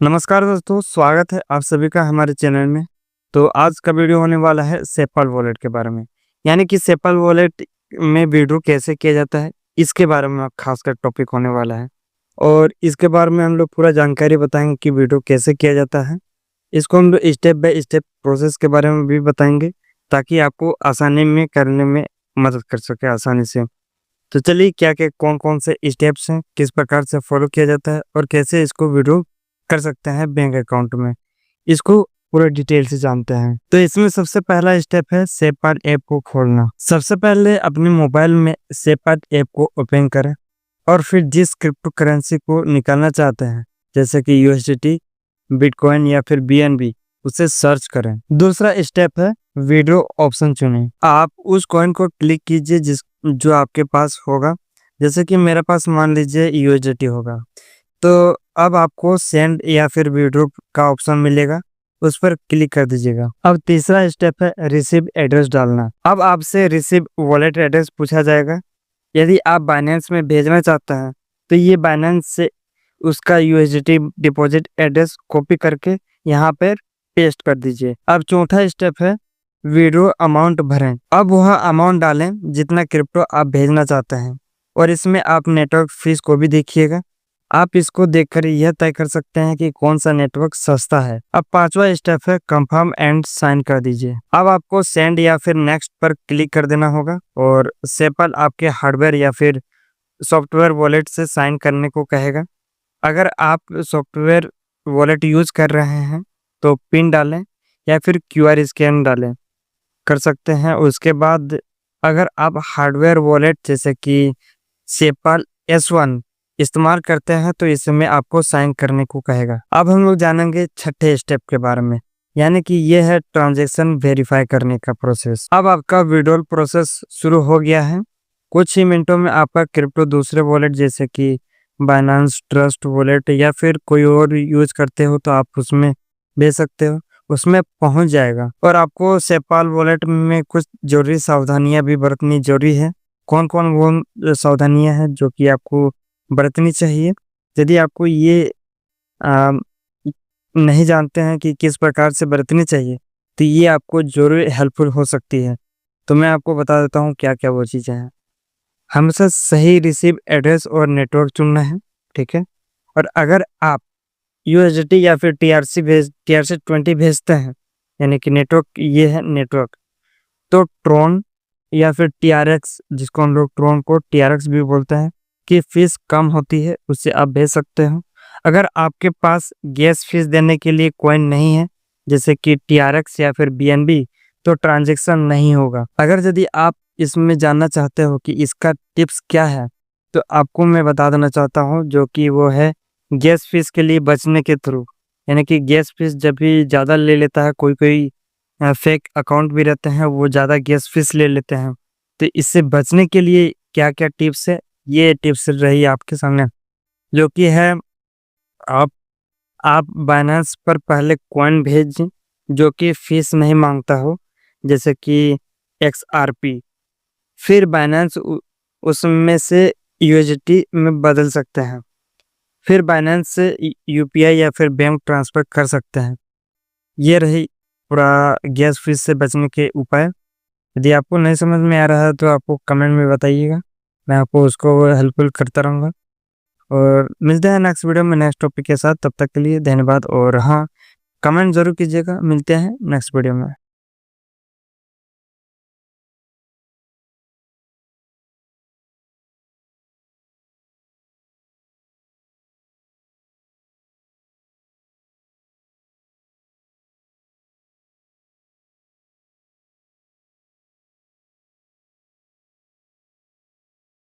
नमस्कार दोस्तों, स्वागत है आप सभी का हमारे चैनल में। तो आज का वीडियो होने वाला है सेपल वॉलेट के बारे में। यानी कि सेपल वॉलेट में विड्रॉ कैसे किया जाता है, इसके बारे में खासकर टॉपिक होने वाला है। और इसके बारे में हम लोग पूरा जानकारी बताएंगे कि विड्रॉ कैसे किया जाता है। इसको हम लोग स्टेप बाय स्टेप प्रोसेस के बारे में भी बताएंगे, ताकि आपको आसानी में करने में मदद कर सके आसानी से। तो चलिए, क्या क्या कौन कौन से स्टेप्स हैं, किस प्रकार से फॉलो किया जाता है और कैसे इसको विड्रॉ कर सकते हैं बैंक अकाउंट में, इसको पूरा डिटेल से जानते हैं। तो इसमें सबसे पहला स्टेप है सेपल ऐप को खोलना। सबसे पहले अपने मोबाइल में सेपल ऐप को ओपन करें और फिर जिस क्रिप्टो करेंसी को निकालना चाहते हैं, जैसे कि यूएसडीटी, बिटकॉइन या फिर बीएनबी, उसे सर्च करें। दूसरा स्टेप है विड्रॉ ऑप्शन चुनें। आप उस कॉइन को क्लिक कीजिए जो आपके पास होगा। जैसे कि मेरे पास मान लीजिए यूएसडीटी होगा, तो अब आपको सेंड या फिर विड्रॉ का ऑप्शन मिलेगा, उस पर क्लिक कर दीजिएगा। अब तीसरा स्टेप है रिसीव एड्रेस डालना। अब आपसे रिसीव वॉलेट एड्रेस पूछा जाएगा। यदि आप बाइनेंस में भेजना चाहते हैं, तो ये बाइनेंस से उसका यूएसडीटी डिपॉजिट एड्रेस कॉपी करके यहाँ पर पेस्ट कर दीजिए। अब चौथा स्टेप है विड्रॉ अमाउंट भरें। अब वह अमाउंट डालें जितना क्रिप्टो आप भेजना चाहते हैं, और इसमें आप नेटवर्क फीस को भी देखिएगा। आप इसको देखकर यह तय कर सकते हैं कि कौन सा नेटवर्क सस्ता है। अब पांचवा स्टेप है कंफर्म एंड साइन कर दीजिए। अब आपको सेंड या फिर नेक्स्ट पर क्लिक कर देना होगा, और सेपल आपके हार्डवेयर या फिर सॉफ्टवेयर वॉलेट से साइन करने को कहेगा। अगर आप सॉफ्टवेयर वॉलेट यूज कर रहे हैं तो पिन डालें या फिर क्यूआर स्कैन डालें कर सकते हैं। उसके बाद अगर आप हार्डवेयर वॉलेट जैसे कि सेपल S1 इस्तेमाल करते हैं, तो इसमें आपको साइन करने को कहेगा। अब हम लोग जानेंगे छठे स्टेप के बारे में, यानी कि यह है ट्रांजैक्शन वेरीफाई करने का प्रोसेस। अब आपका विड्रॉल प्रोसेस शुरू हो गया है। कुछ ही मिनटों में आपका क्रिप्टो दूसरे वॉलेट जैसे कि बाइनेंस ट्रस्ट वॉलेट या फिर कोई और यूज करते हो तो आप उसमें भेज सकते हो, उसमें पहुंच जाएगा। और आपको सेपल वॉलेट में कुछ जरूरी सावधानियां भी बरतनी जरूरी है। कौन कौन वो सावधानियां हैं जो कि आपको बरतनी चाहिए? यदि आपको ये आ, नहीं जानते हैं कि किस प्रकार से बरतनी चाहिए, तो ये आपको जरूर हेल्पफुल हो सकती है। तो मैं आपको बता देता हूँ क्या क्या वो चीज़ें हैं। हमेशा सही रिसीव एड्रेस और नेटवर्क चुनना है, ठीक है। और अगर आप यूएसडीटी या फिर TRC20 भेजते हैं, यानी कि नेटवर्क ये है नेटवर्क, तो ट्रोन या फिर TRX, जिसको हम लोग ट्रोन को TRX भी बोलते हैं, की फीस कम होती है, उससे आप भेज सकते हो। अगर आपके पास गैस फीस देने के लिए कॉइन नहीं है, जैसे कि TRX या फिर BNB, तो ट्रांजैक्शन नहीं होगा। अगर यदि आप इसमें जानना चाहते हो कि इसका टिप्स क्या है, तो आपको मैं बता देना चाहता हूँ, जो कि वो है गैस फीस के लिए बचने के थ्रू। यानी कि गैस फीस जब भी ज़्यादा ले लेता है, कोई कोई फेक अकाउंट भी रहते हैं, वो ज़्यादा गैस फीस ले लेते हैं। तो इससे बचने के लिए क्या क्या टिप्स है, ये टिप्स रही आपके सामने, जो कि है आप बाइनेंस पर पहले कॉइन भेजें जो कि फीस नहीं मांगता हो, जैसे कि XRP। फिर बाइनेंस उसमें से यूएसडीटी में बदल सकते हैं। फिर बाइनेंस से यूपीआई या फिर बैंक ट्रांसफर कर सकते हैं। ये रही पूरा गैस फीस से बचने के उपाय। यदि आपको नहीं समझ में आ रहा है तो आपको कमेंट में बताइएगा, मैं आपको उसको हेल्पफुल करता रहूँगा। और मिलते हैं नेक्स्ट वीडियो में नेक्स्ट टॉपिक के साथ। तब तक के लिए धन्यवाद। और हाँ, कमेंट जरूर कीजिएगा। मिलते हैं नेक्स्ट वीडियो में।